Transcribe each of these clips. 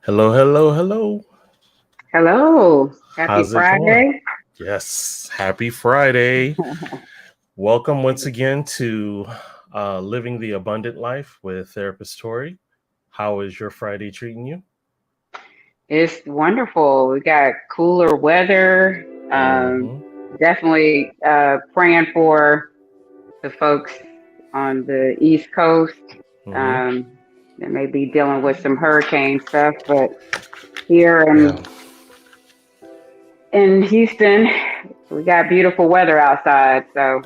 Hello, hello, hello. Hello. Happy How's it going? Friday. Yes, happy Friday. Welcome once again to Living the Abundant Life with therapist Tori. How is your Friday treating you? It's wonderful. We got cooler weather. hmm Definitely praying for the folks on the East Coast hmm um, that may be dealing with some hurricane stuff. But here Yeah. in Houston, we got beautiful weather outside, so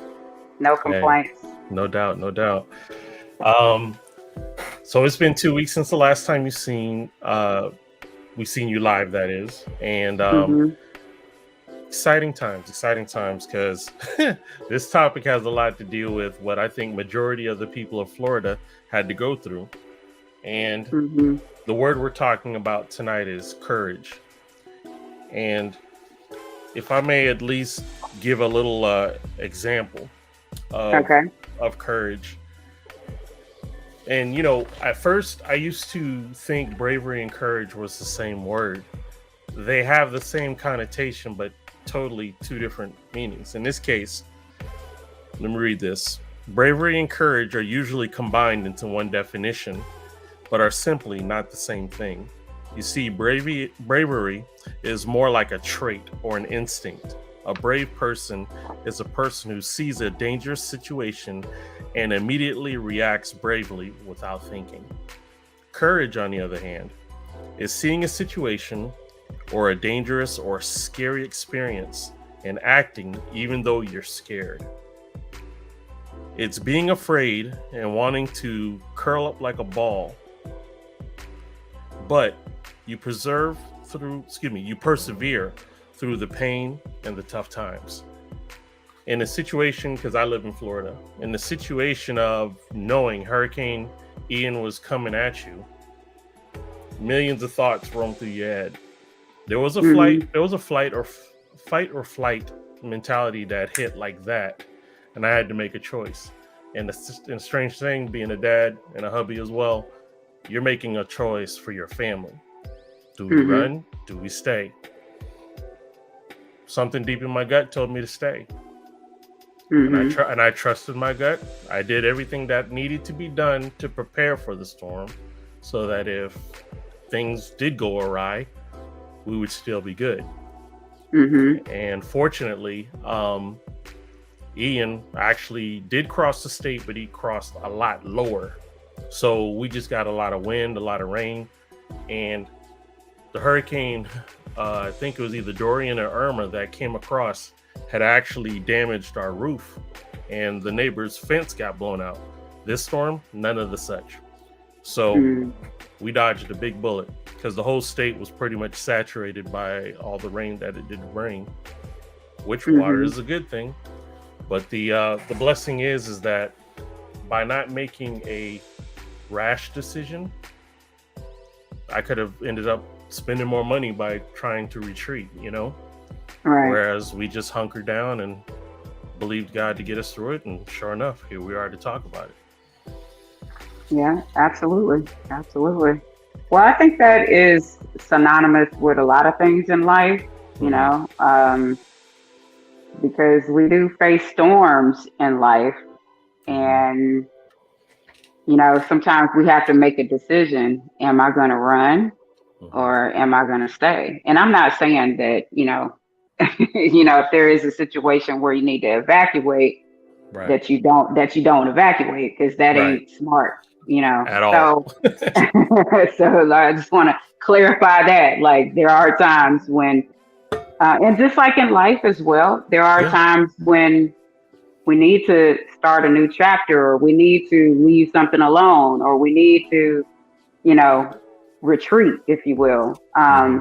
no Hey, complaints. no doubt, no doubt. Um, so it's been 2 weeks since the last time we seen you live, that is, and Hmm. exciting times, because this topic has a lot to deal with what I think majority of the people of Florida had to go through. And Hmm. the word we're talking about tonight is courage. And if I may at least give a little example of Okay. courage. And at first I used to think bravery and courage was the same word. They have the same connotation, but totally two different meanings. In this case, let me read this. Bravery and courage are usually combined into one definition, but are simply not the same thing. You see, bravery is more like a trait or an instinct. A brave person is a person who sees a dangerous situation and immediately reacts bravely without thinking. Courage, on the other hand, is seeing a situation or a dangerous or scary experience and acting even though you're scared. It's being afraid and wanting to curl up like a ball, but you persevere through the pain and the tough times. In a situation, because I live in Florida, in the situation of knowing Hurricane Ian was coming at you, millions of thoughts roam through your head. Hmm. There was a fight or flight mentality that hit like that, and I had to make a choice. And the strange thing, being a dad and a hubby as well, you're making a choice for your family. Do we Hmm. run? Do we stay? Something deep in my gut told me to stay, and Hmm. I trusted my gut. I did everything that needed to be done to prepare for the storm, so that if things did go awry, we would still be good. Hmm. And fortunately, Ian actually did cross the state, but he crossed a lot lower. So we just got a lot of wind, a lot of rain, and the hurricane, I think it was either Dorian or Irma that came across, had actually damaged our roof, and the neighbor's fence got blown out. This storm, none of the such. So Hmm. we dodged a big bullet because the whole state was pretty much saturated by all the rain that it did bring, which water Hmm. is a good thing. But the blessing is that by not making a rash decision, I could have ended up spending more money by trying to retreat. Right. Whereas we just hunkered down and believed God to get us through it, and sure enough, here we are to talk about it. Yeah, absolutely. Absolutely. Well, I think that is synonymous with a lot of things in life, you Mm-hmm. know, because we do face storms in life. Mm-hmm. And, sometimes we have to make a decision. Am I going to run Mm-hmm. or am I going to stay? And I'm not saying that, if there is a situation where you need to evacuate, Right. that you don't evacuate because that Right. ain't smart, you know. At all. So so I just want to clarify that. Like there are times when, and just like in life as well, there are Yeah. times when we need to start a new chapter, or we need to leave something alone, or we need to, you know, retreat, if you will, Mm-hmm.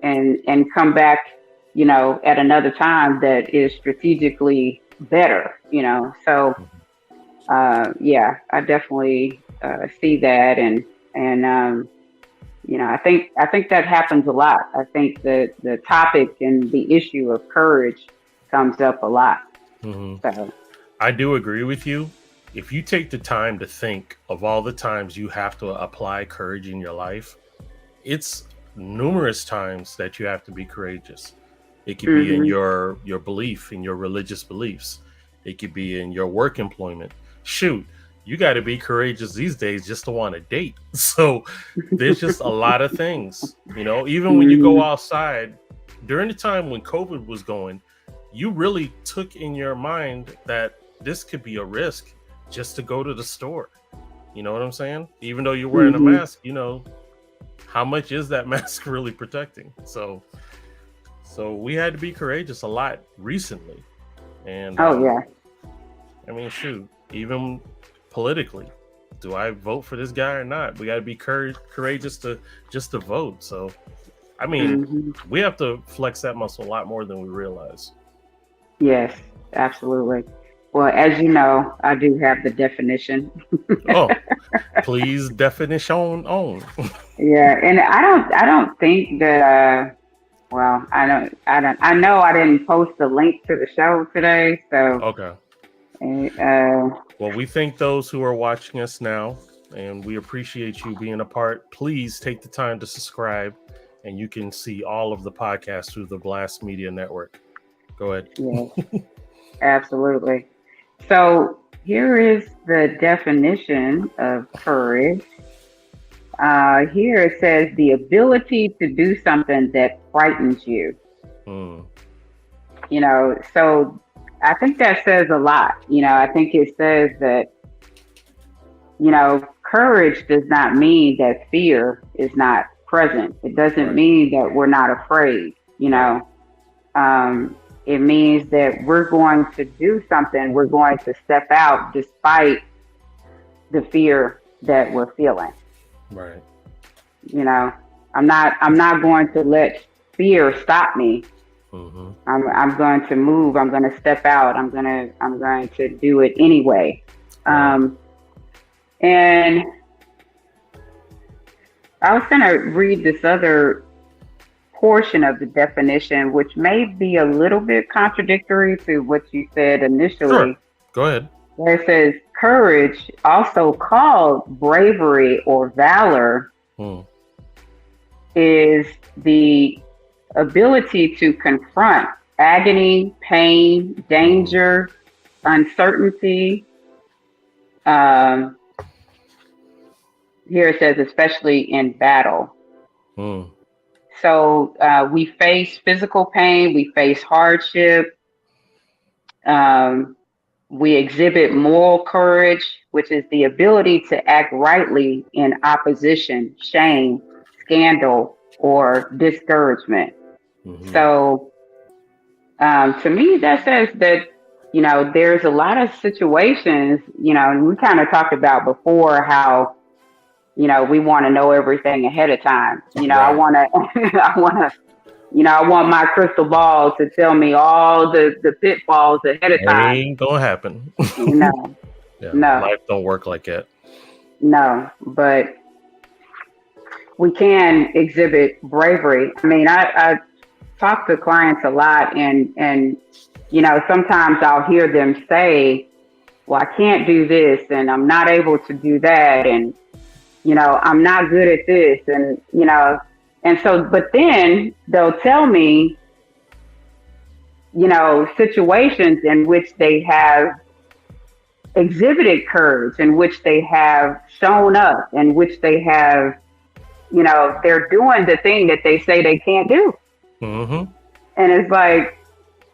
and come back, at another time that is strategically better, So yeah, I definitely see that, and I think that happens a lot. I think that the topic and the issue of courage comes up a lot. Mm-hmm. So, I do agree with you. If you take the time to think of all the times you have to apply courage in your life, it's numerous times that you have to be courageous. It could be in Mm-hmm. your belief, in your religious beliefs. It could be in your work employment. Shoot, you got to be courageous these days just to want to date. So there's just a lot of things, even when you go Mm-hmm. outside during the time when COVID was going, you really took in your mind that this could be a risk just to go to the store. You know what I'm saying? Even though you're wearing a Mm-hmm. mask, how much is that mask really protecting? So we had to be courageous a lot recently. And Oh yeah. I mean, shoot, even politically, do I vote for this guy or not? We got to be courageous to just to vote. So, I mean, Mm-hmm. we have to flex that muscle a lot more than we realize. Yes, absolutely. Well, as you know, I do have the definition. Oh, please definition on. Yeah, and I don't think that well, I know I didn't post the link to the show today, so Okay. uh Well, we thank those who are watching us now, and we appreciate you being a part. Please take the time to subscribe, and you can see all of the podcasts through the Blast Media Network. Go ahead. yes, absolutely. So here is the definition of courage. Here it says the ability to do something that frightens you. Mm, So I think that says a lot. I think it says that, courage does not mean that fear is not present. It doesn't right. mean that we're not afraid. Right. It means that we're going to do something. We're going to step out despite the fear that we're feeling. Right. You know, I'm not going to let fear stop me. Mm-hmm. I'm going to move. I'm going to step out. I'm going to do it anyway. Right. And I was going to read this other portion of the definition, which may be a little bit contradictory to what you said Sure. initially, Go ahead. where it says courage, also called bravery or valor, Mm. is the ability to confront agony, pain, Mm. danger, uncertainty. Um, Here it says, especially in battle. Mm. So we face physical pain, we face hardship, um, we exhibit moral courage, which is the ability to act rightly in opposition, shame, scandal, or discouragement. Mm-hmm. So to me, that says that, there's a lot of situations, and we kind of talked about before how, we want to know everything ahead of time. I Right. want to, I want to, I want my crystal ball to tell me all the pitfalls ahead of time. Ain't gonna happen. No, Yeah. no, Life don't work like that. no. But we can exhibit bravery. I mean, I talk to clients a lot, and sometimes I'll hear them say, "Well, I can't do this, and I'm not able to do that, and I'm not good at this," and so, but then they'll tell me, situations in which they have exhibited courage, in which they have shown up, in which they have, they're doing the thing that they say they can't do. Mm-hmm. And it's like,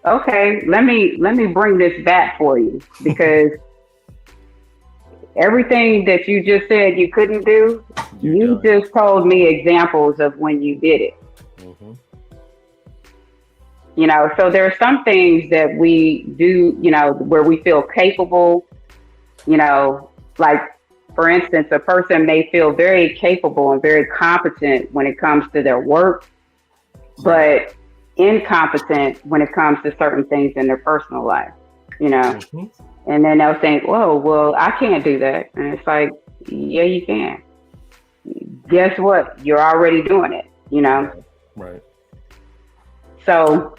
okay, let me bring this back for you, because everything that you just said you couldn't do, You you done. just told me examples of when you did it. Mm-hmm. So there are some things that we do, where we feel capable, like, for instance, a person may feel very capable and very competent when it comes to their work, but incompetent when it comes to certain things in their personal life, Mm-hmm. and then they'll think, whoa, well, I can't do that. And it's like, yeah, you can. Guess what? You're already doing it. Right. So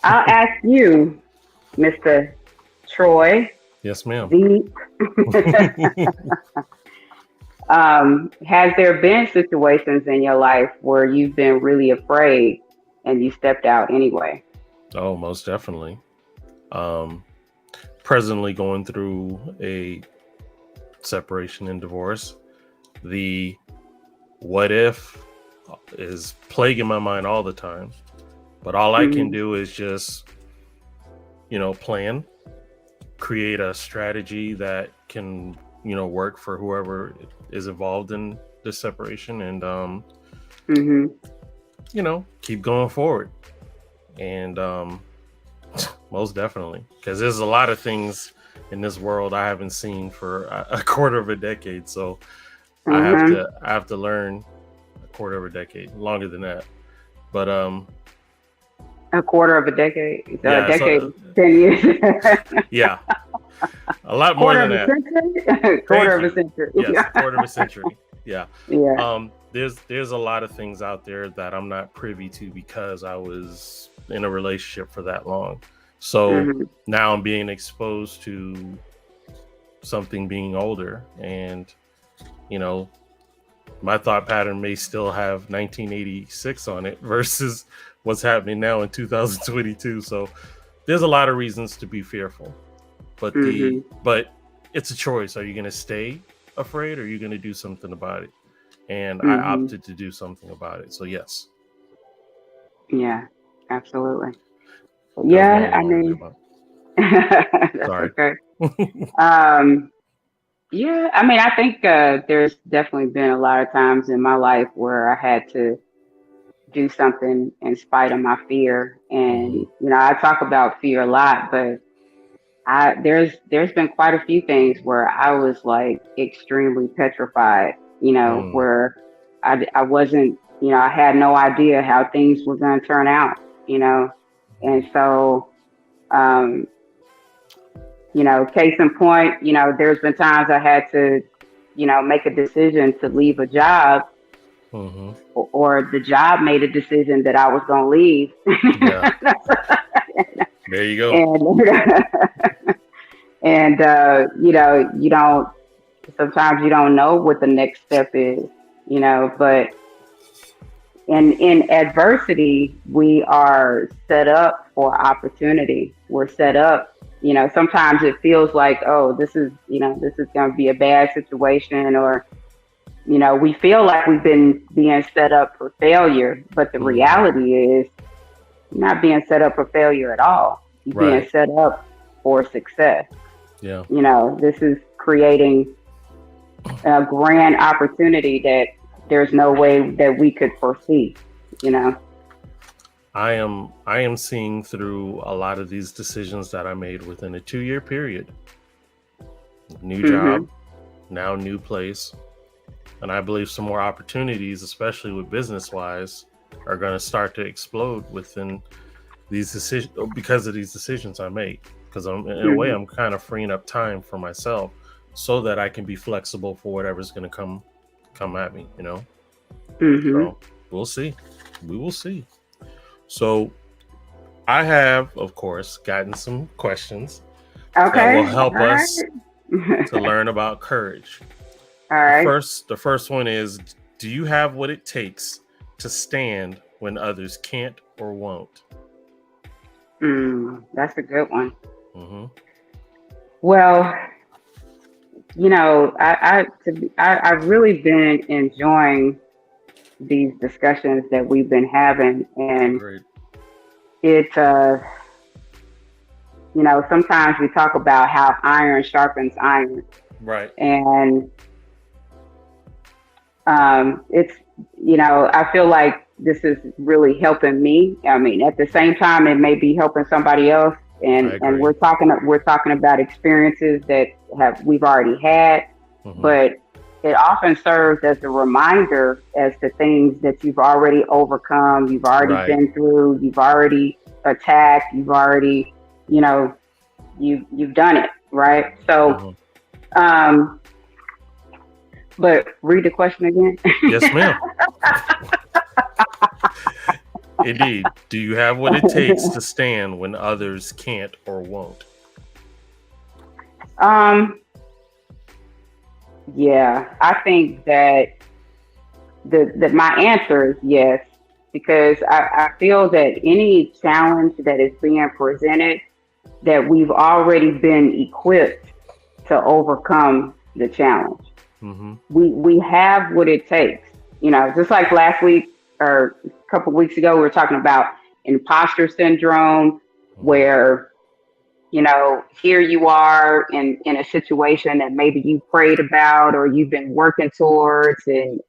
I'll ask you, Mr. Troy, Yes, ma'am. Veep, Has there been situations in your life where you've been really afraid and you stepped out anyway? Oh, most definitely. Um, Presently going through a separation and divorce. The what if is plaguing my mind all the time. But all I can Hmm. do is just, plan, create a strategy that can, work for whoever is involved in this separation and, Hmm. keep going forward. And most definitely, because there's a lot of things in this world I haven't seen for a quarter of a decade. So Hmm. I have to learn a quarter of a decade, longer than that. But A quarter of a decade, a yeah, decade, so 10 years, yeah, a lot more quarter than of a that. century, quarter Thank of a you. century. Yes, a quarter of a century. Yeah. Yeah. There's a lot of things out there that I'm not privy to because I was in a relationship for that long. So Hmm. now I'm being exposed to something being older, and you know, my thought pattern may still have 1986 on it versus what's happening now in 2022. So there's a lot of reasons to be fearful, but Hmm. it's a choice. Are you going to stay afraid, or are you going to do something about it? And I Hmm. opted to do something about it. So yes, Yeah, absolutely. that was Yeah, more I long mean, about. that's Sorry. okay. Um, yeah, I mean, I think there's definitely been a lot of times in my life where I had to do something in spite of my fear. And Hmm. I talk about fear a lot, but there's been quite a few things where I was like extremely petrified. Mm. Where I wasn't, I had no idea how things were going to turn out. You know, and so um, case in point, there's been times I had to, make a decision to leave a job, Hmm. or the job made a decision that I was going to leave. Yeah, there you go. and and you don't, sometimes you don't know what the next step is, but in adversity we are set up for opportunity. We're set up, sometimes it feels like, oh, this is going to be a bad situation, or we feel like we've been being set up for failure, but the Hmm. reality is you're not being set up for failure at all. You're being Right. set up for success. Yeah. This is creating a grand opportunity that there's no way that we could foresee, you know. I am seeing through a lot of these decisions that I made within a 2 year period. New Mhm. job, now new place, and I believe some more opportunities, especially with business wise, are going to start to explode within these decisions because of these decisions I make. Because I'm in a way Mhm. I'm kind of freeing up time for myself so that I can be flexible for whatever's going to come at me. Mhm. So we'll see. We will see. So I have, of course, gotten some questions that will Okay. help All right. us to learn about courage. All The right. first the first one is, do you have what it takes to stand when others can't or won't? That's a good one. Hmm. Well, I've really been enjoying these discussions that we've been having, and Great. it sometimes we talk about how iron sharpens iron, Right. and it's I feel like this is really helping me. I mean, at the same time, it may be helping somebody else, I and agree. we're talking about experiences that have we've already had, Hmm. but it often serves as a reminder as to things that you've already overcome, you've already Right. been through, you've already attacked, you've already, you know, you've done it, right? So, Hmm. um, but read the question again. Yes, ma'am. Indeed. Do you have what it takes to stand when others can't or won't? um, Yeah, I think that my answer is yes, because I feel that any challenge that is being presented, that we've already been equipped to overcome the challenge. Mm-hmm. We have what it takes. You know, just like last week or a couple of weeks ago, we were talking about imposter syndrome, Mm-hmm. where here you are in a situation that maybe you prayed about or you've been working towards, and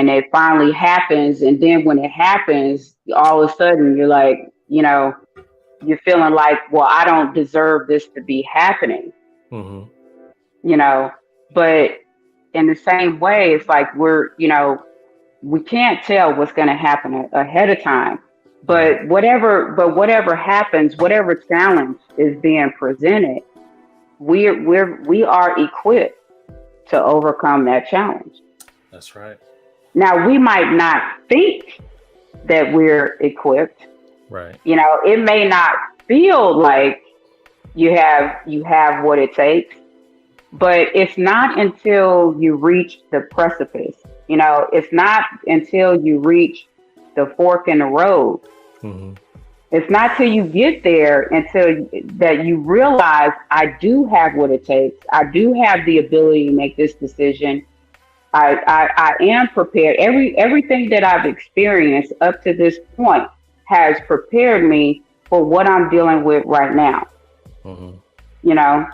it finally happens, and then when it happens, all of a sudden you're like, you're feeling like, well, I don't deserve this to be happening, Mm-hmm. you know. But in the same way, it's like we can't tell what's going to happen ahead of time. Right. But whatever happens, whatever challenge is being presented, we are equipped to overcome that challenge. That's right. Now, we might not think that we're equipped. Right. It may not feel like you have what it takes, but it's not until you reach the precipice. It's not until you reach the fork in the road. Mm-hmm. It's not till you get there until that you realize, I do have what it takes. I do have the ability to make this decision. I am prepared. Everything that I've experienced up to this point has prepared me for what I'm dealing with right now. Mm-hmm. You know,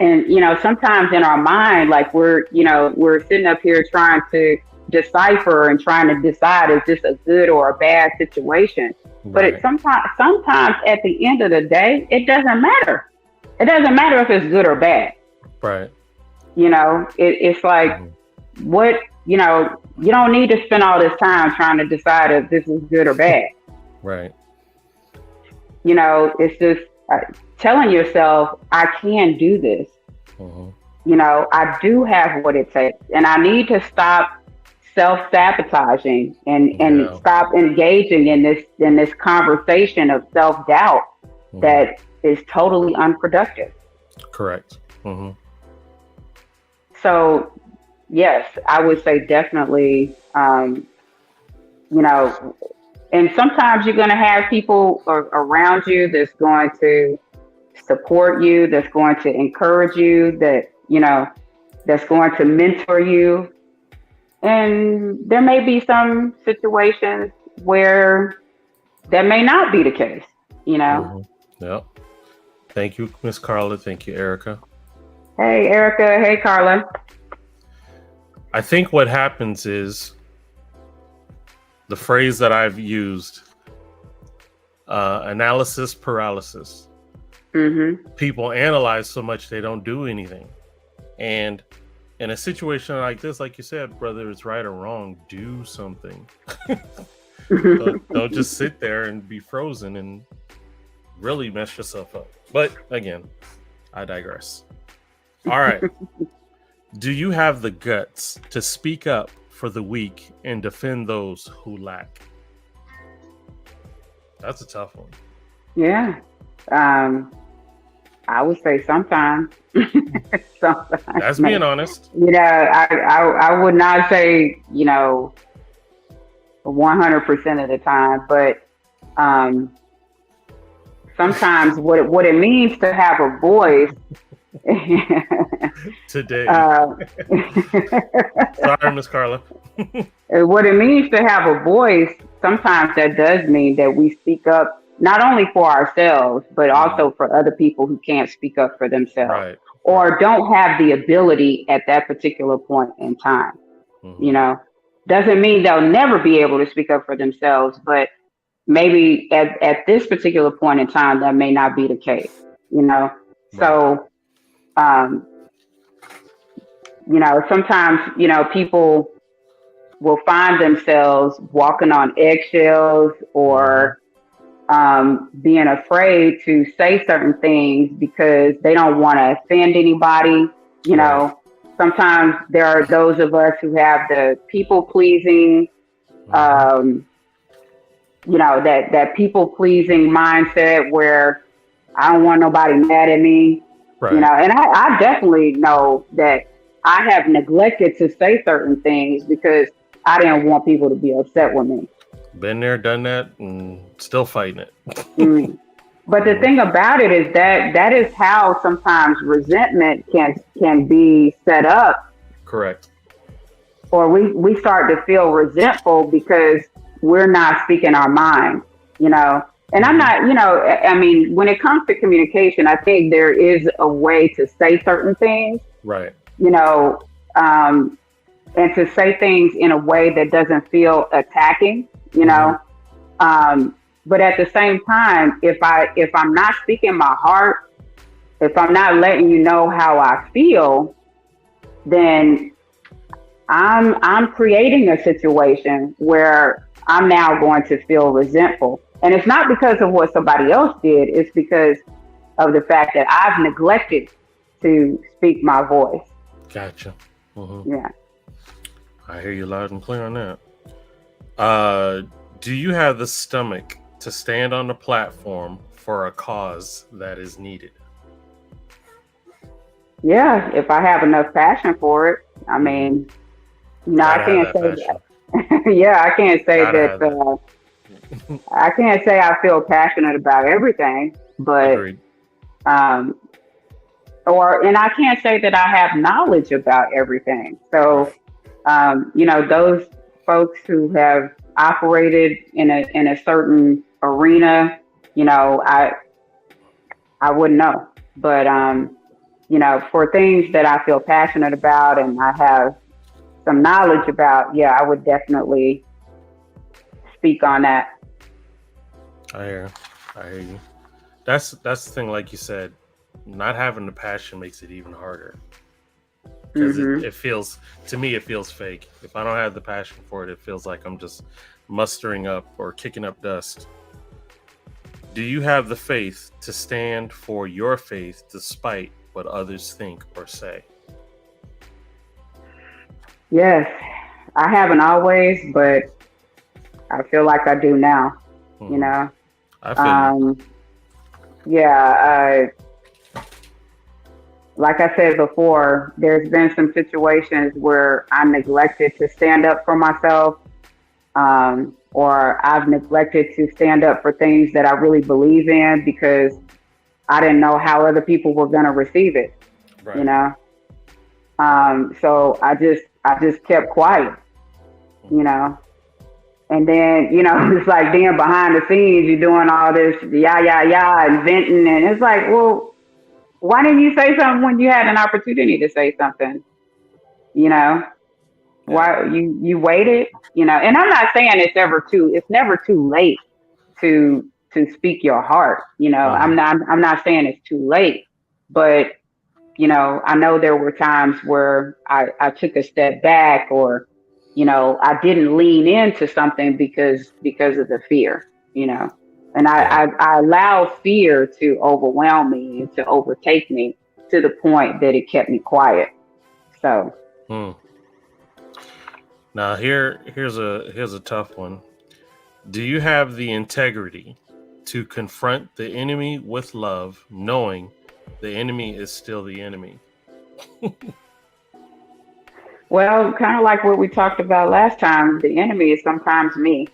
and sometimes in our mind, like we're sitting up here trying to decipher and trying to decide, is this a good or a bad situation? But Right. sometimes at the end of the day, it doesn't matter. It doesn't matter if it's good or bad. Right. It's like, Mm-hmm. what you don't need to spend all this time trying to decide if this is good or bad. Right. It's just telling yourself, I can do this. Mm-hmm. I do have what it takes, and I need to stop self-sabotaging and Yeah. stop engaging in this conversation of self-doubt Mm-hmm. that is totally unproductive. Correct. Mm-hmm. So yes, I would say definitely. You know, and sometimes you're going to have people around you that's going to support you, that's going to encourage you, that's going to mentor you. And there may be some situations where that may not be the case, you know. Mm-hmm. Yep. Thank you, Miss Carla. Thank you, Erica. Hey, Erica. Hey, Carla. I think what happens is the phrase that I've used, analysis paralysis. Mm-hmm. People analyze so much they don't do anything. And in a situation like this, like you said, whether it's right or wrong, do something. Don't just sit there and be frozen and really mess yourself up. But again, I digress. All right. Do you have the guts to speak up for the weak and defend those who lack? That's a tough one. Yeah. I would say sometimes. Sometimes. That's being honest. I would not say 100% of the time, but sometimes what it means to have a voice. Today. uh, Sorry, Miss Carla. what it means to have a voice, sometimes that does mean that we speak up not only for ourselves, but also for other people who can't speak up for themselves, Right. or don't have the ability at that particular point in time. Mm-hmm. Doesn't mean they'll never be able to speak up for themselves, but maybe at this particular point in time, that may not be the case. Right. So um, sometimes people will find themselves walking on eggshells, or being afraid to say certain things because they don't want to offend anybody. Right. Sometimes there are those of us who have the people pleasing, Mm-hmm. that people pleasing mindset where I don't want nobody mad at me. Right. And I definitely know that I have neglected to say certain things because I didn't want people to be upset with me. Been there, done that, and still fighting it. Mm. But the thing about it is that that is how sometimes resentment can be set up, Correct. or we start to feel resentful because we're not speaking our mind, you know. And I'm not, you know, I mean, when it comes to communication, I think there is a way to say certain things, Right. you know, and to say things in a way that doesn't feel attacking, you know. But at the same time, if I'm not speaking my heart, if I'm not letting you know how I feel, then I'm creating a situation where I'm now going to feel resentful. And it's not because of what somebody else did, it's because of the fact that I've neglected to speak my voice. Gotcha. Yeah. I hear you loud and clear on that. Do you have the stomach to stand on the platform for a cause that is needed? Yeah, if I have enough passion for it. I mean, no, I Gotta can't have that say passion. that. Yeah, I can't say Gotta have that. I can't say I feel passionate about everything, but Agreed. um, and I can't say that I have knowledge about everything. So, you know, those folks who have operated in a certain arena, you know, I wouldn't know. But you know, for things that I feel passionate about and I have some knowledge about, yeah, I would definitely speak on that. I hear you. That's the thing, like you said, not having the passion makes it even harder. Because it feels, to me, it feels fake. If I don't have the passion for it, it feels like I'm just mustering up or kicking up dust. Do you have the faith to stand for your faith despite what others think or say? Yes, I haven't always, but I feel like I do now. You know, I feel yeah. Like I said before, there's been some situations where I neglected to stand up for myself, or I've neglected to stand up for things that I really believe in because I didn't know how other people were going to receive it. right. You know, so I just kept quiet. You know, and then you know it's like then behind the scenes you're doing all this and venting, and it's like, well, why didn't you say something when you had an opportunity to say something? You know, why you waited? You know, and I'm not saying it's never too late to speak your heart. You know, I'm not saying it's too late, but you know, I know there were times where I took a step back, or you know, I didn't lean into something because of the fear. You know. And I allowed fear to overwhelm me and to overtake me to the point that it kept me quiet. So now here's a tough one. Do you have the integrity to confront the enemy with love, knowing the enemy is still the enemy? Well, kind of like what we talked about last time, the enemy is sometimes me.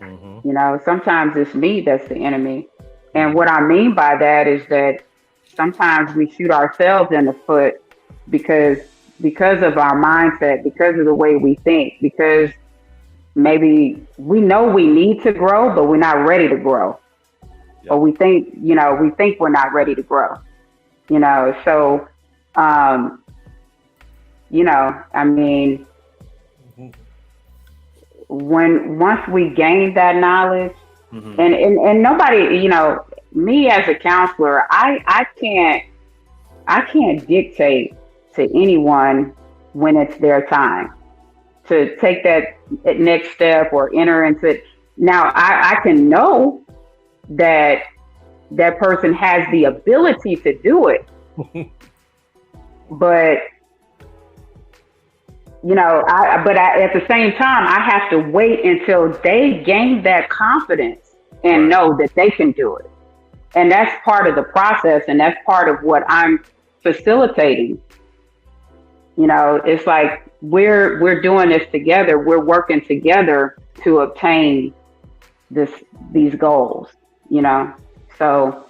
You know, sometimes it's me that's the enemy. And what I mean by that is that sometimes we shoot ourselves in the foot because of our mindset, because of the way we think, because maybe we know we need to grow, but we're not ready to grow. Yep. Or we think we're not ready to grow. You know, so you know, I mean, once we gain that knowledge, and nobody, you know, me as a counselor, I can't dictate to anyone when it's their time to take that next step or enter into it. Now I can know that person has the ability to do it, but you know, at the same time, I have to wait until they gain that confidence and know that they can do it. And that's part of the process, and that's part of what I'm facilitating. It's like we're doing this together. We're working together to obtain these goals. So,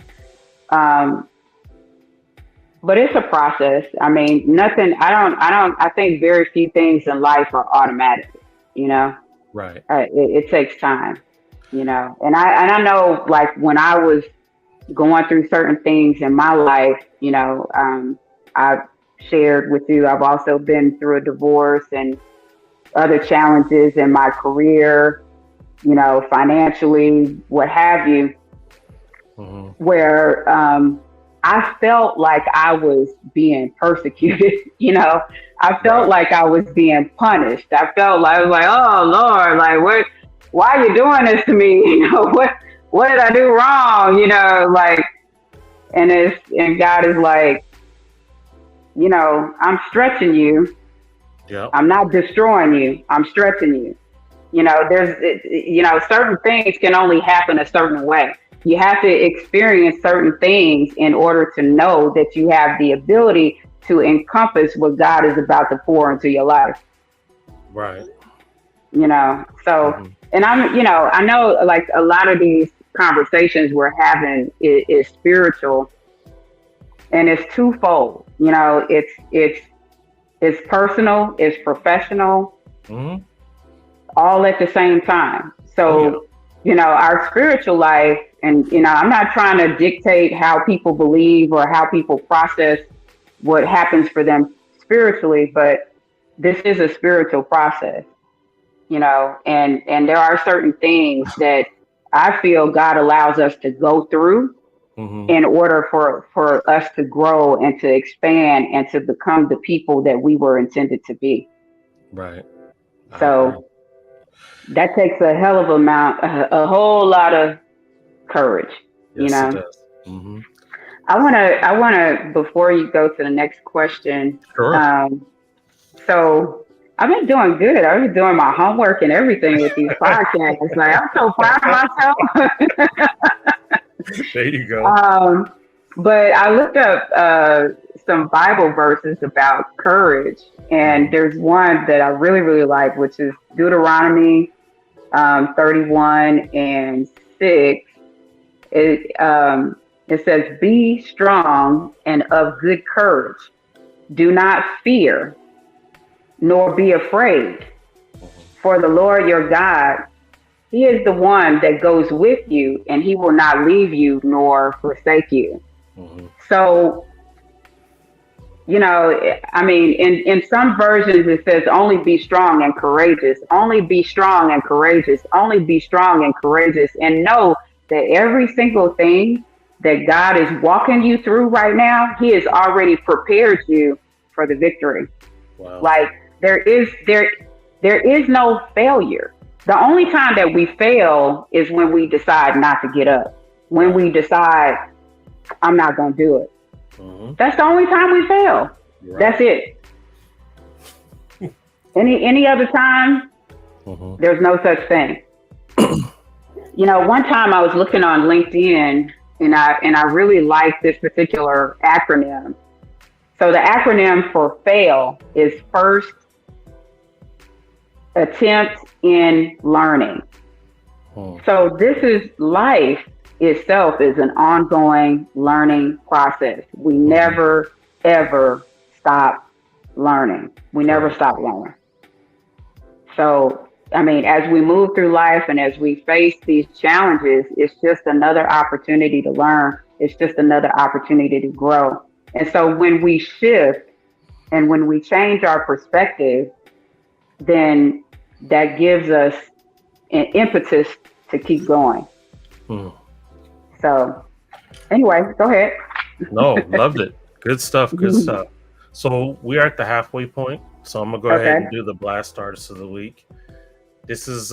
but it's a process. I mean, nothing. I think very few things in life are automatic. Right. It takes time. And I know, like, when I was going through certain things in my life, I've shared with you, I've also been through a divorce and other challenges in my career, financially, what have you, where I felt like I was being persecuted, I felt like I was being punished. I felt like, I was like, oh Lord, like, why are you doing this to me? What did I do wrong? Like, and God is like, I'm stretching you. Yeah. I'm not destroying you. I'm stretching you. Certain things can only happen a certain way. You have to experience certain things in order to know that you have the ability to encompass what God is about to pour into your life. Right. So, and I know, like, a lot of these conversations we're having is spiritual, and it's twofold. It's personal, it's professional, all at the same time. So, our spiritual life, and, I'm not trying to dictate how people believe or how people process what happens for them spiritually, but this is a spiritual process, and there are certain things that I feel God allows us to go through in order for us to grow and to expand and to become the people that we were intended to be. Right. So that takes a hell of a whole lot of courage. Yes, it does. I wanna before you go to the next question. Sure. So I've been doing good. I've been doing my homework and everything with these podcasts. Like, I'm so proud of myself. There you go. But I looked up some Bible verses about courage, and there's one that I really, really like, which is Deuteronomy 31 and 6. It says, "Be strong and of good courage. Do not fear, nor be afraid. For the Lord your God, He is the one that goes with you, and He will not leave you nor forsake you." So, I mean, in some versions it says, "Only be strong and courageous. Only be strong and courageous. Only be strong and courageous." And know that every single thing that God is walking you through right now, He has already prepared you for the victory. Wow. Like, there is no failure. The only time that we fail is when we decide not to get up. When we decide, I'm not going to do it. That's the only time we fail. Right. That's it. Any other time, there's no such thing. One time I was looking on LinkedIn, and I really liked this particular acronym. So the acronym for FAIL is first attempt in learning. So this is life itself is an ongoing learning process. We never, ever stop learning. We never stop learning. So, I mean, as we move through life and as we face these challenges, it's just another opportunity to learn. It's just another opportunity to grow. And so when we shift and when we change our perspective, then that gives us an impetus to keep going. So anyway, go ahead. No, loved it. Good stuff. Good stuff. So we are at the halfway point. So I'm gonna go ahead and do the blast artist of the week. This is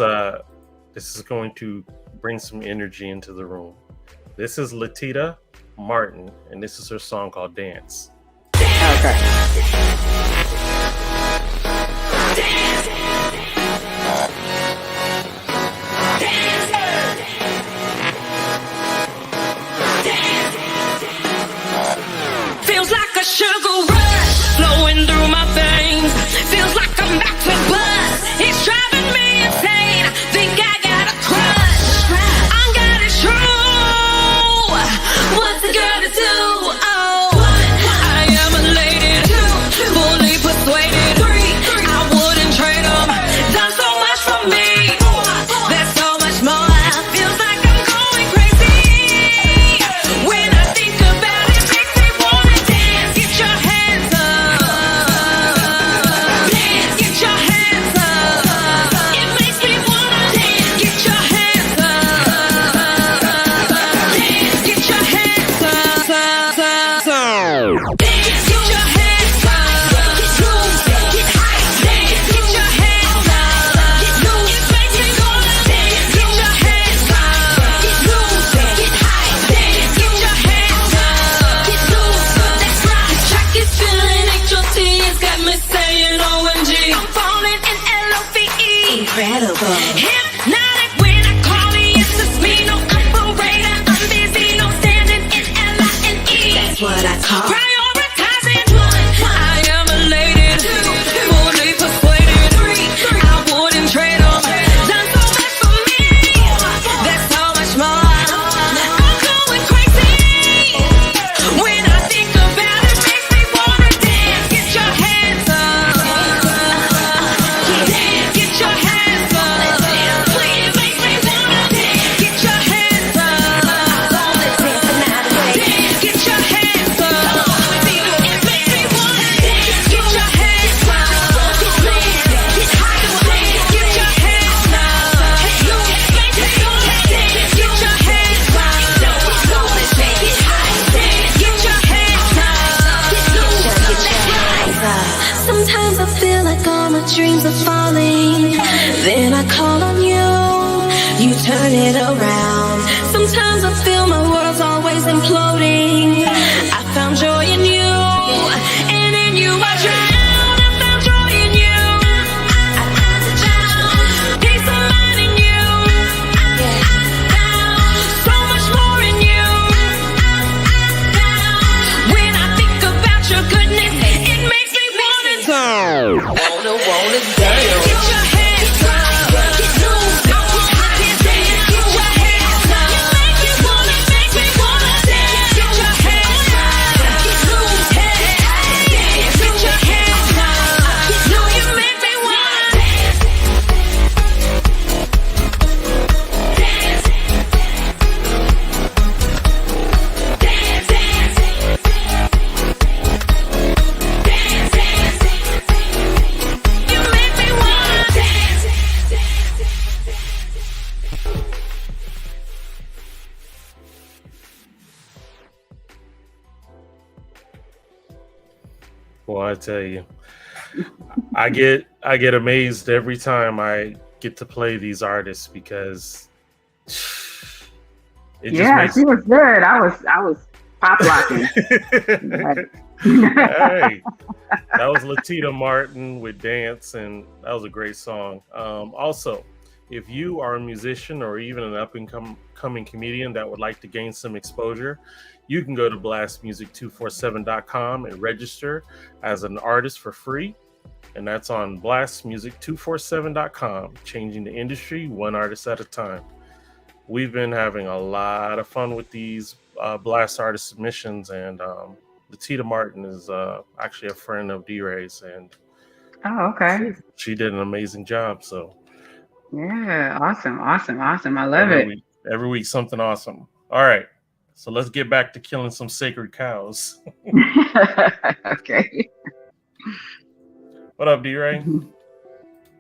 going to bring some energy into the room. This is Latita Martin, and this is her song called Dance. Okay. Feels like a sugar rush flowing through my veins. Sometimes I feel my world's always imploding. I found joy in you, and in you I drown. I found joy in you. I found the drown. Peace of mind in you. So much more in you. When I think about your goodness, it makes me wanna dance. Wanna dance. Get your hands up. Get loose. I can't dance. Get your hands up. You make me wanna dance. Get your hands up. Get loose. Hey, dance. Get your hands up. You know you make me wanna dance. Dance. Dance. Dance. Dance. You make me wanna dance. Well, I tell you, I get amazed every time I get to play these artists because it just Yeah, makes. she was good. I was pop locking. But- Hey, that was Latita Martin with Dance, and that was a great song. Also, if you are a musician or even an up and coming comedian that would like to gain some exposure, you can go to blastmusic247.com and register as an artist for free. And that's on blastmusic247.com, changing the industry one artist at a time. We've been having a lot of fun with these Blast artist submissions, and Latita Martin is actually a friend of D-Ray's, and Oh, okay. she did an amazing job. So Yeah, awesome. I love it. every week something awesome. All right, so let's get back to killing some sacred cows. Okay. What up, D-Ray?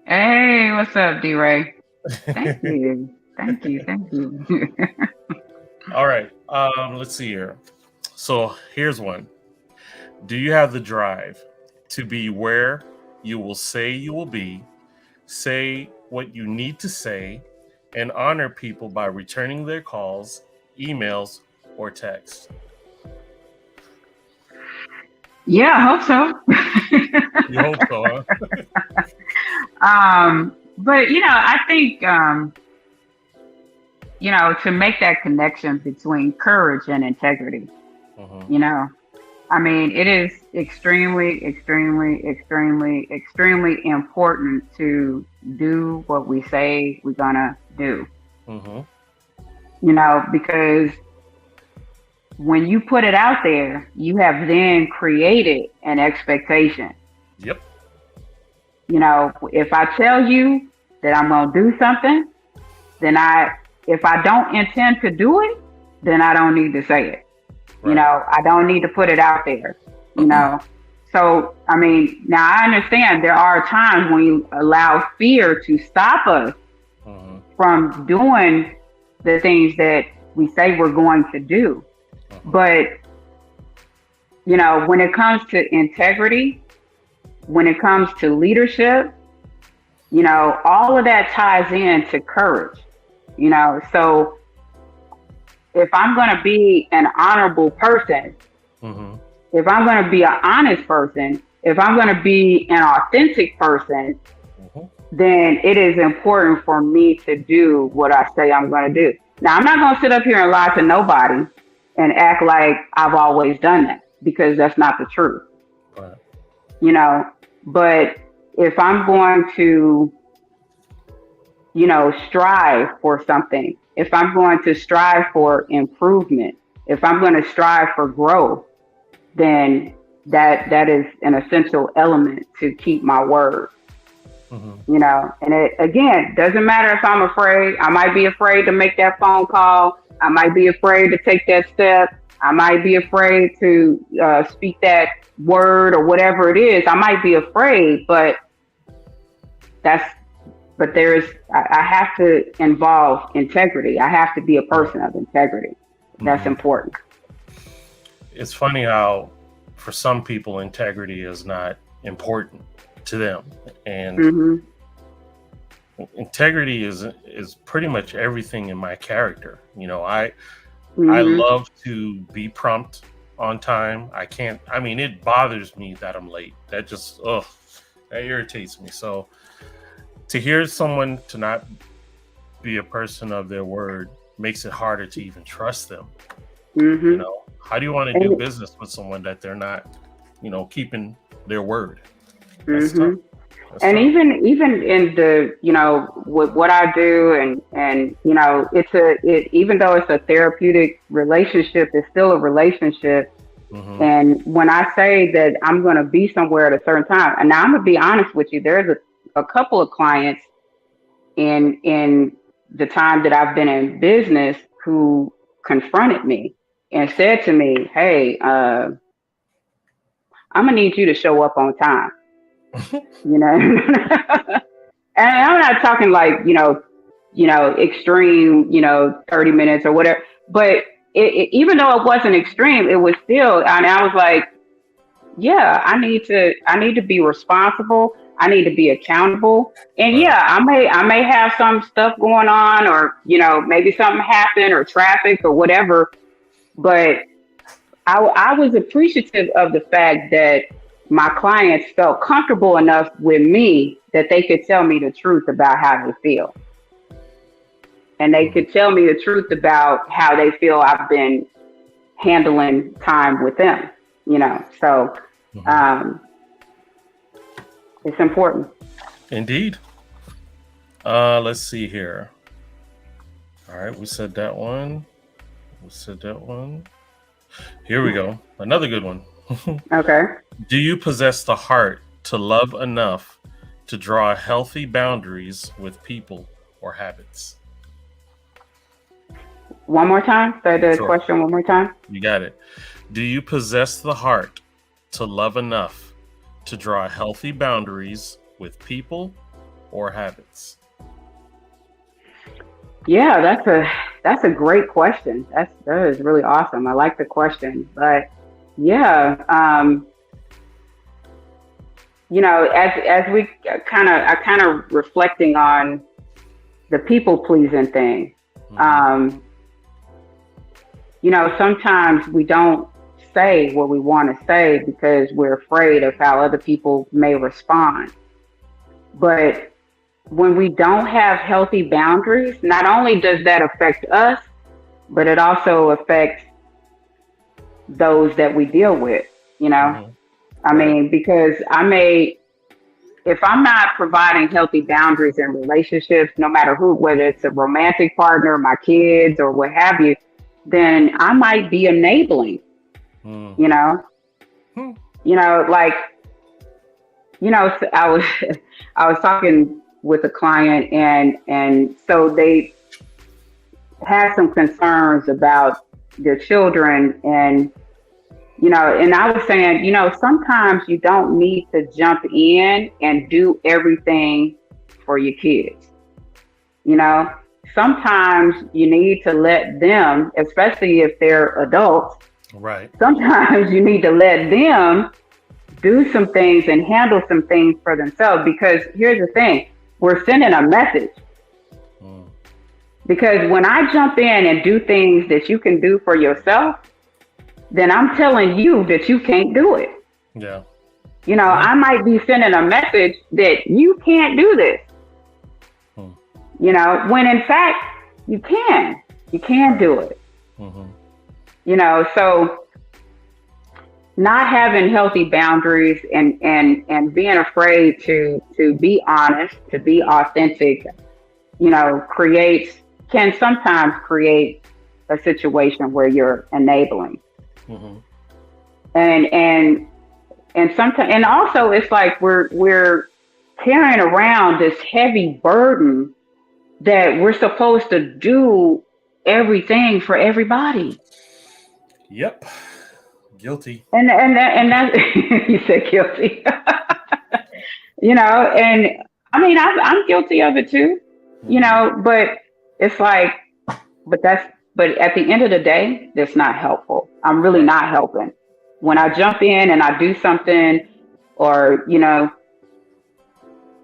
Hey, what's up, D-Ray? Thank you. Thank you. All right, let's see here. So here's one. Do you have the drive to be where you will say you will be, say what you need to say, and honor people by returning their calls, emails, or texts? Yeah, I hope so. You hope so, huh? But I think to make that connection between courage and integrity, I mean, it is extremely, extremely, extremely, extremely important to do what we say we're gonna do. Because when you put it out there, you have then created an expectation. Yep. If I tell you that I'm gonna do something, then if I don't intend to do it, then I don't need to say it. Right. I don't need to put it out there, So, I mean, now I understand there are times when you allow fear to stop us from doing the things that we say we're going to do. But, when it comes to integrity, when it comes to leadership, all of that ties into courage, so if I'm going to be an honorable person, if I'm going to be an honest person, if I'm going to be an authentic person, then it is important for me to do what I say I'm going to do. Now, I'm not going to sit up here and lie to nobody and act like I've always done that, because that's not the truth. Right. But if I'm going to, strive for something, if I'm going to strive for improvement, if I'm going to strive for growth, then that is an essential element to keep my word. And it, again, doesn't matter if I'm afraid. I might be afraid to make that phone call. I might be afraid to take that step. I might be afraid to speak that word or whatever it is. I might be afraid, but I have to involve integrity. I have to be a person of integrity. That's important. It's funny how for some people integrity is not important to them. And integrity is pretty much everything in my character. You know, I Hmm. love to be prompt on time. I can't. I mean, it bothers me that I'm late. That just that irritates me. So to hear someone to not be a person of their word makes it harder to even trust them. You Hmm. know, how do you want to do And, business with someone that they're not, keeping their word? That's tough. hmm That's and tough. even in the, with what I do, and even though it's a therapeutic relationship, it's still a relationship. Hmm. And when I say that I'm going to be somewhere at a certain time, and now I'm going to be honest with you, there's a couple of clients in the time that I've been in business who confronted me and said to me, "Hey, I'm gonna need you to show up on time." You know, and I'm not talking like extreme, 30 minutes or whatever. But even though it wasn't extreme, it was still. And I was like, yeah, I need to be responsible. I need to be accountable. And Right. yeah, I may have some stuff going on, or maybe something happened, or traffic or whatever. But I was appreciative of the fact that my clients felt comfortable enough with me that they could tell me the truth about how they feel. And they Mhm. could tell me the truth about how they feel I've been handling time with them, So Mhm. um, it's important. Indeed. Let's see here. All right, we said that one. We said that one. Here we go. Another good one. Okay. Do you possess the heart to love enough to draw healthy boundaries with people or habits? One more time. Say the Sure. question one more time. You got it. Do you possess the heart to love enough to draw healthy boundaries with people or habits? Yeah, that's a great question. That is really awesome. I like the question, but yeah, as we I kind of reflecting on the people pleasing thing. Hmm. Um, sometimes we don't say what we want to say because we're afraid of how other people may respond. But when we don't have healthy boundaries, not only does that affect us, but it also affects those that we deal with, you know? Hmm. I Right. mean, because if I'm not providing healthy boundaries in relationships, no matter who, whether it's a romantic partner, my kids, or what have you, then I might be enabling, Mm. you know? Hmm. Like, I was, I was talking with a client, and so they had some concerns about their children, and I was saying, sometimes you don't need to jump in and do everything for your kids. You know, sometimes you need to let them, especially if they're adults, Right. sometimes you need to let them do some things and handle some things for themselves. Because here's the thing, we're sending a message. Mm. Because when I jump in and do things that you can do for yourself, then I'm telling you that you can't do it. Yeah. Yeah. I might be sending a message that you can't do this, Mm. when in fact you can. You can Right. do it. Hmm. So not having healthy boundaries and being afraid to be honest, to be authentic, creates can sometimes create a situation where you're enabling. Hmm. And sometimes, and also it's like we're carrying around this heavy burden that we're supposed to do everything for everybody. Yep. Guilty. And that you said guilty. And I mean I'm guilty of it too. Hmm. But it's like, but at the end of the day, that's not helpful. I'm really Right. not helping. When I Right. jump in and I do something, or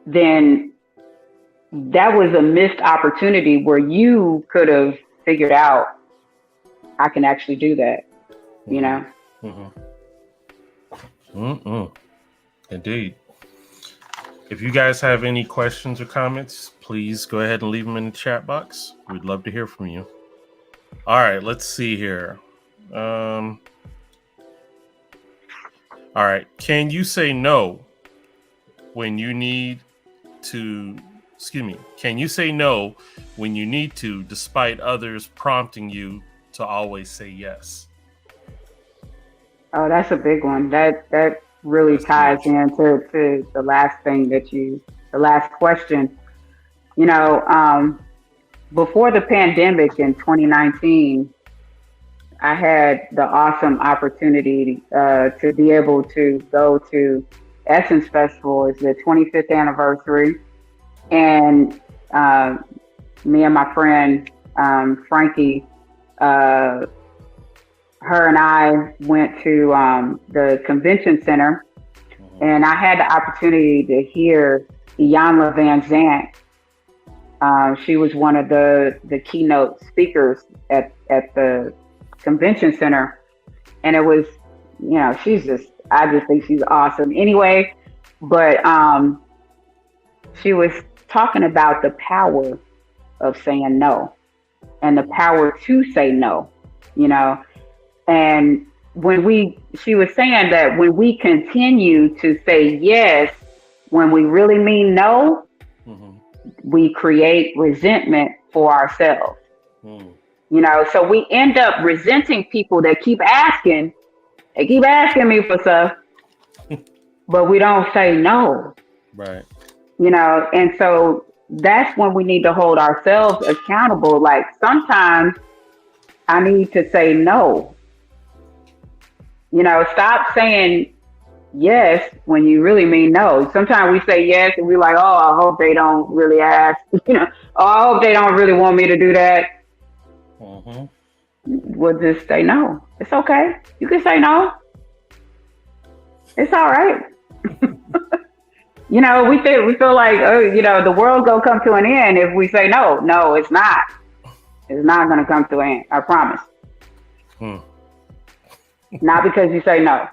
then that was a missed opportunity where you could have figured out, I can actually do that, you know? Indeed. If you guys have any questions or comments, please go ahead and leave them in the chat box. We'd love to hear from you. All right, let's see here. All right, can you say no when you need to? Excuse me. Can you say no when you need to, despite others prompting you to always say yes? Oh, that's a big one. That really ties into the last thing the last question. You know, before the pandemic in 2019, I had the awesome opportunity to be able to go to Essence Festival. It's the 25th anniversary. And me and my friend Frankie, her and I went to the convention center, and I had the opportunity to hear Iyanla Van Zant. She was one of the keynote speakers at the convention center, and it was, you know, I just think she's awesome anyway. But she was talking about the power of saying no and the power to say no, you know. And she was saying that when we continue to say yes, when we really mean no, we create resentment for ourselves. You know, so we end up resenting people that keep asking me for stuff, but we don't say no. Right. You know, and so that's when we need to hold ourselves accountable. Like, sometimes I need to say no. You know, stop saying yes when you really mean no. Sometimes we say yes and we're like, oh, I hope they don't really ask. You know, oh, I hope they don't really want me to do that. We'll just say no. It's okay. You can say no. It's all right. You know, we feel like, oh, you know, the world's gonna come to an end if we say no. No, it's not. It's not gonna come to an end. I promise. Not because you say no,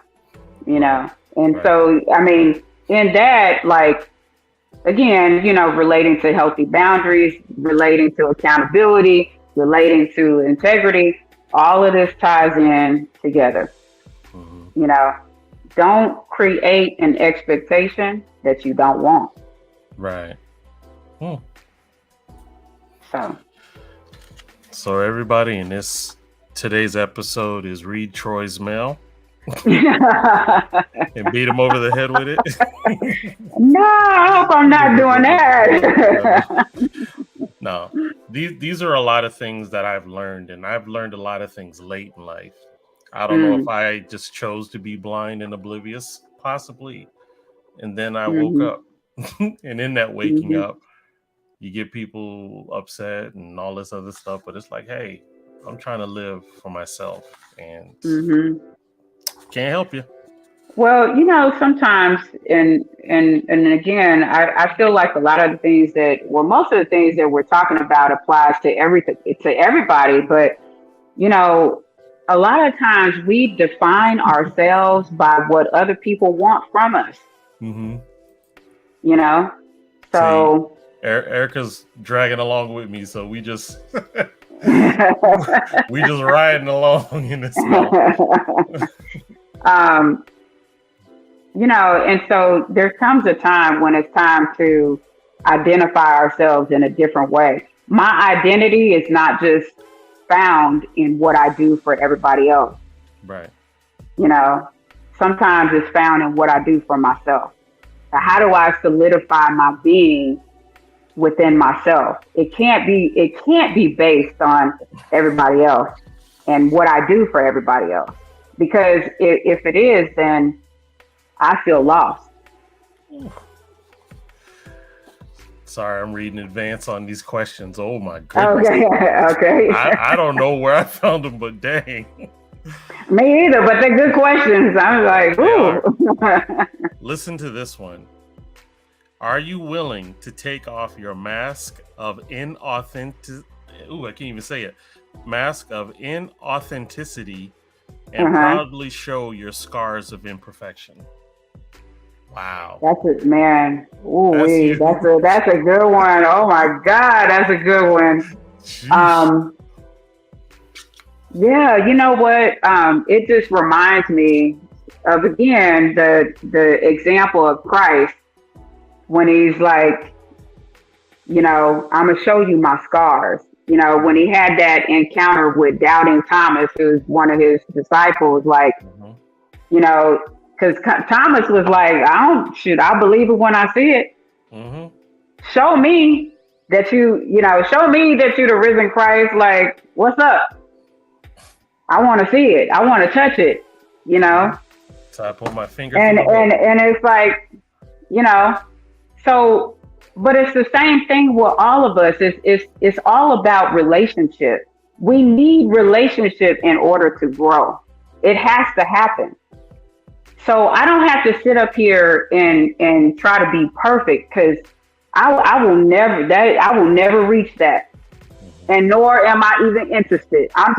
you know. And right. So, I mean, in that, like, again, you know, relating to healthy boundaries, relating to accountability, relating to integrity, all of this ties in together. You know, don't create an expectation that you don't want. Right. So everybody in today's episode is read Troy's mail and beat him over the head with it. No, I hope I'm not doing that. No, these are a lot of things that I've learned, and I've learned a lot of things late in life. I don't know if I just chose to be blind and oblivious, possibly. And then I woke up. And in that waking up, you get people upset and all this other stuff. But it's like, hey, I'm trying to live for myself, and can't help you. Well, you know, sometimes, and again, I feel like a lot of the things most of the things that we're talking about applies to everybody. But, you know, a lot of times we define ourselves by what other people want from us. You know, so Erica's dragging along with me, so we just we just riding along in this. You know, and so there comes a time when it's time to identify ourselves in a different way. My identity is not just found in what I do for everybody else. Right. You know, sometimes it's found in what I do for myself. So how do I solidify my being within myself? It can't be based on everybody else and what I do for everybody else. Because if it is, then I feel lost. Sorry, I'm reading advance on these questions. Oh my goodness. Okay. I don't know where I found them, but dang. Me either, but they're good questions. I'm like, ooh. Listen to this one. Are you willing to take off your mask of inauthentic? Ooh, I can't even say it. Mask of inauthenticity and Uh-huh. proudly show your scars of imperfection. Wow, That's it, man. Ooh, that's wee. huge. That's a good one. Oh my God, that's a good one. Jeez. Um, yeah, you know what? It just reminds me of again the example of Christ when he's like, I'm gonna show you my scars. When he had that encounter with doubting Thomas, who's one of his disciples, like, Mhm. you know, because Thomas was like, I don't shoot, I believe it when I see it. Mhm. Show me show me that you're the risen Christ. Like, what's up? I want to see it. I want to touch it. You know, Mhm. So I put my finger through and the and hole. and it's like, you know, so, but it's the same thing with all of us. It's all about relationship. We need relationship in order to grow. It has to happen. So I don't have to sit up here and try to be perfect because I will never that I will never reach that, Mhm. and nor am I even interested. I'm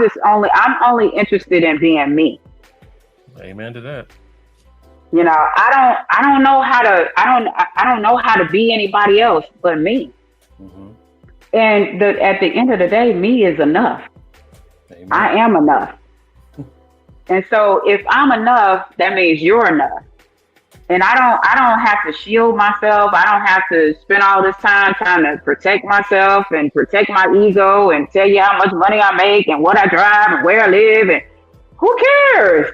only interested in being me. Amen to that. I don't know how to I don't know how to be anybody else but me. Mhm. And at the end of the day, me is enough. Amen. I am enough. And so if I'm enough, that means you're enough. And I don't have to shield myself. I don't have to spend all this time trying to protect myself and protect my ego and tell you how much money I make and what I drive and where I live and who cares?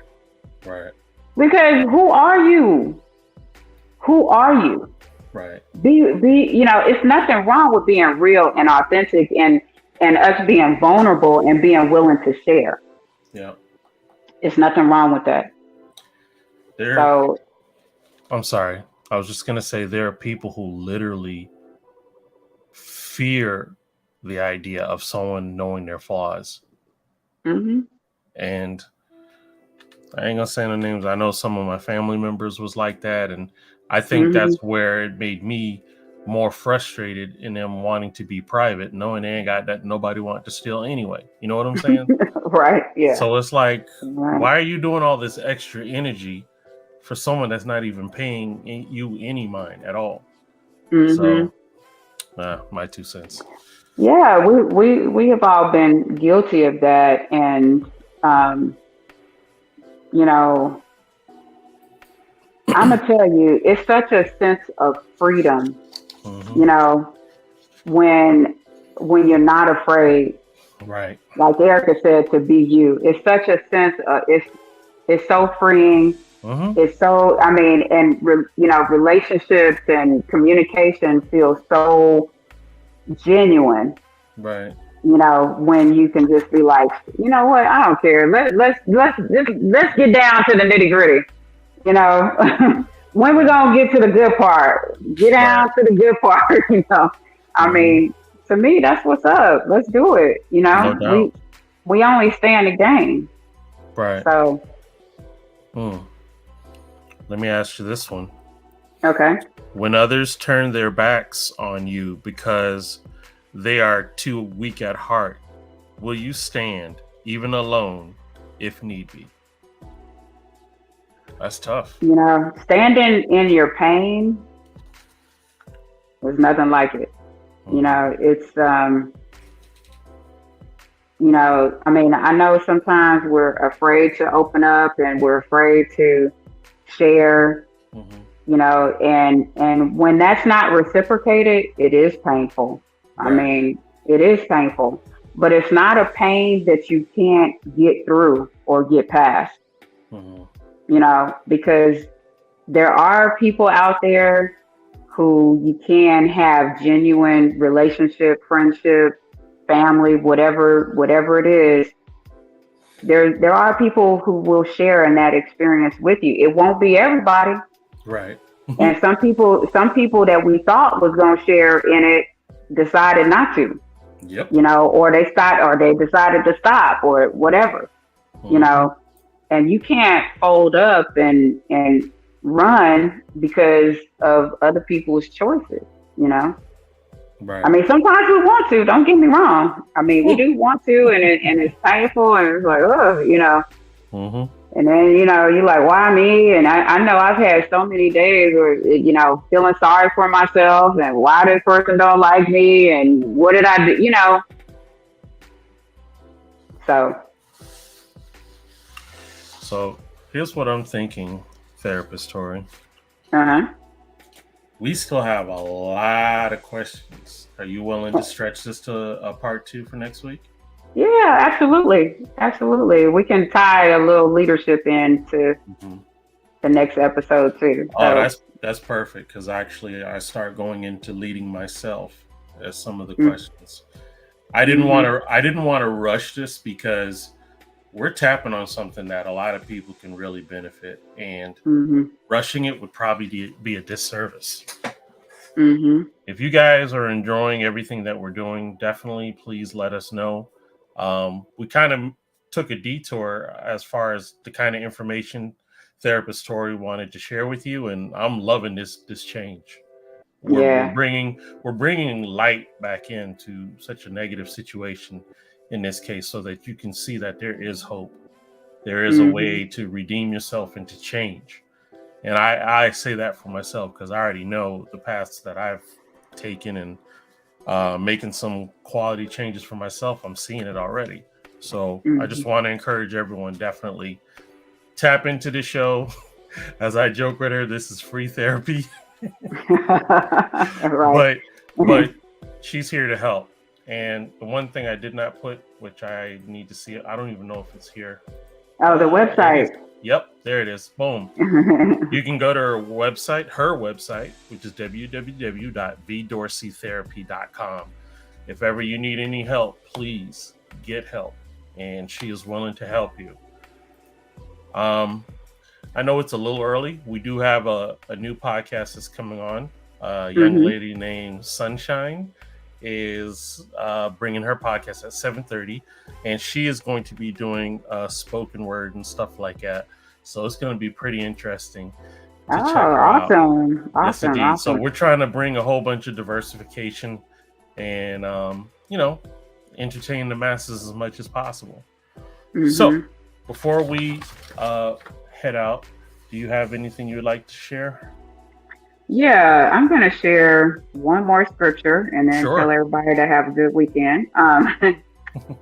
Right. Because who are you? Who are you? Right. It's nothing wrong with being real and authentic and us being vulnerable and being willing to share. Yeah. It's nothing wrong with that. There. So, I'm sorry. I was just gonna say there are people who literally fear the idea of someone knowing their flaws, hmm and I ain't gonna say no names. I know some of my family members was like that, and I think hmm that's where it made me more frustrated in them wanting to be private, knowing they ain't got that nobody want to steal anyway. You know what I'm saying? right, yeah, So it's like, right. why are you doing all this extra energy for someone that's not even paying you any mind at all? hmm So, my 2 cents. Yeah, we have all been guilty of that, and um, you know, I'm gonna tell you, it's such a sense of freedom. Hmm. You know, when when you're not afraid, Right. like Erica said, to be you. It's such a sense of it's so freeing. Hmm. It's so I mean, and relationships and communication feel so genuine. Right. When you can just be like, you know what, I don't care. Let's get down to the nitty gritty. You know, when we gonna get to the good part? Get Right. down to the good part. I Hmm. mean, to me, that's what's up. Let's do it. No doubt. We only stay in the game. Right. So Hmm. Let me ask you this one. okay, When others turn their backs on you because they are too weak at heart, will you stand, even alone, if need be? That's tough. standing in your pain, there's nothing like it. Hmm. It's I mean, I know sometimes we're afraid to open up and we're afraid to share, Hmm. and when that's not reciprocated, it is painful. I Right. mean, it is painful, but it's not a pain that you can't get through or get past, Hmm. because there are people out there who you can have genuine relationship, friendship, family, whatever it is. There are people who will share in that experience with you. It won't be everybody. Right. And some people that we thought was going to share in it decided not to, Yep. or they decided to stop or whatever, you Hmm. know, and you can't fold up and run because of other people's choices, you know? I Right. mean, sometimes we want to, don't get me wrong. I mean, we do want to, and it's painful, and it's like, oh, you know. Mm-hmm. And then, you know, you're like, why me? And I know I've had so many days where, you know, feeling sorry for myself and why this person don't like me and what did I do, you know? So, So here's what I'm thinking, therapist Tori. uh-huh. We still have a lot of questions. Are you willing to stretch this to a part 2 for next week? Yeah, absolutely. Absolutely. We can tie a little leadership into Mm-hmm. the next episode too. Oh, So, that's perfect because actually I start going into leading myself as some of the mm, questions. mm-hmm, I didn't want to rush this because we're tapping on something that a lot of people can really benefit, and mm-hmm, rushing it would probably be a disservice. mm-hmm. If you guys are enjoying everything that we're doing, definitely please let us know. We kind of took a detour as far as the kind of information therapist Tori wanted to share with you, and I'm loving this change. Yeah. We're bringing light back into such a negative situation in this case, so that you can see that there is hope. There is a Mm-hmm. way to redeem yourself and to change. And I say that for myself because I already know the paths that I've taken, and making some quality changes for myself. I'm seeing it already. So I Mm-hmm. just want to encourage everyone, definitely tap into the show. As I joke with her, this is free therapy, Right. but but she's here to help. And the one thing I did not put, which I need to see, I don't even know if it's here. Oh, the There it is. website. Yep, there it is. Boom. You can go to her website, which is www.vdorseytherapy.com. If ever you need any help, please get help. And she is willing to help you. Um, I know it's a little early. We do have a new podcast that's coming on. A young Hmm. lady named Sunshine is bringing her podcast at 7:30, and she is going to be doing spoken word and stuff like that. So it's going to be pretty interesting Oh, to check her out. awesome. Yes, Awesome. indeed. So Awesome. we're trying to bring a whole bunch of diversification and, entertain the masses as much as possible. So Hmm. before we head out, do you have anything you would like to share? Yeah, I'm going to share one more scripture and then tell Sure. everybody to have a good weekend.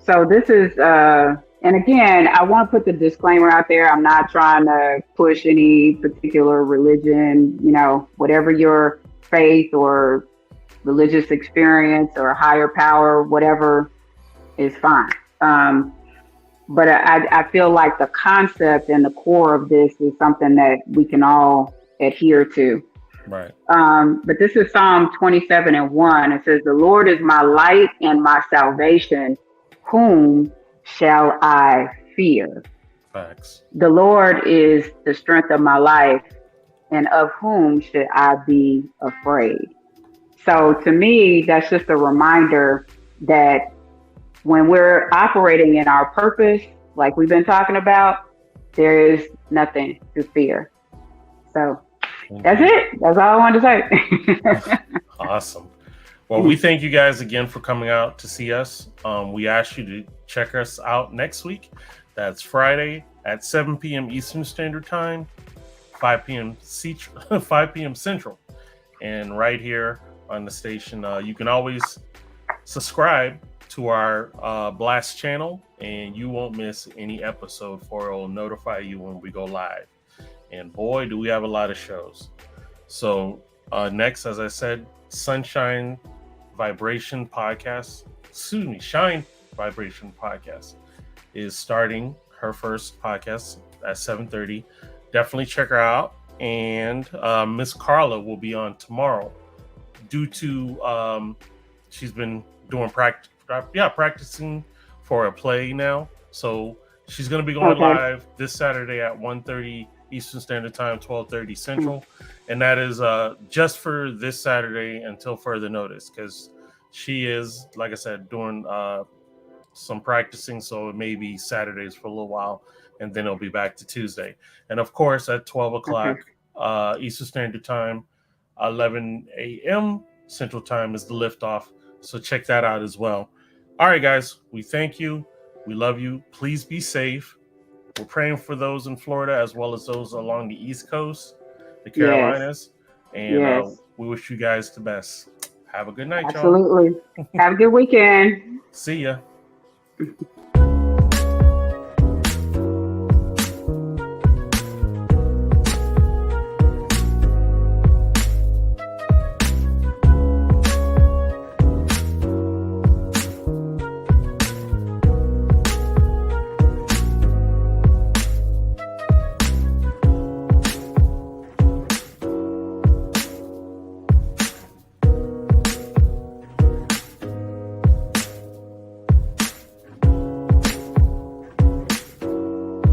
So this is, and again, I want to put the disclaimer out there. I'm not trying to push any particular religion, you know, whatever your faith or religious experience or higher power, whatever is fine. But I feel like the concept and the core of this is something that we can all adhere to. Right. But this is Psalm 27:1. It says, "The Lord is my light and my salvation. Whom shall I fear? Facts. The Lord is the strength of my life, and of whom should I be afraid?" So to me, that's just a reminder that when we're operating in our purpose, like we've been talking about, there is nothing to fear. So that's Indeed. it. That's all I wanted to say. Awesome. Well, we thank you guys again for coming out to see us. We ask you to check us out next week. That's Friday at 7 p.m. Eastern Standard Time, 5 p.m. Central, and right here on the station. You can always subscribe to our Blast channel, and you won't miss any episode, for it will notify you when we go live. And boy, do we have a lot of shows. So next, as I said, Sunshine Vibration Podcast, excuse me, Shine Vibration Podcast is starting her first podcast at 7:30. Definitely check her out. And Miss Carla will be on tomorrow due to she's been doing practicing for a play now. So she's going to be going Okay. live this Saturday at 1:30 Eastern Standard Time, 12:30 Central, and that is just for this Saturday until further notice, because she is, like I said, doing some practicing, so it may be Saturdays for a little while, and then it'll be back to Tuesday. And of course, at 12 Okay. o'clock Eastern Standard Time, 11 a.m. Central Time is the liftoff. So check that out as well. All right, guys, we thank you. We love you. Please be safe. We're praying for those in Florida as well as those along the East Coast, the Yes, Carolinas, and yes, we wish you guys the best. Have a good night, y'all. absolutely. Have a good weekend. See ya.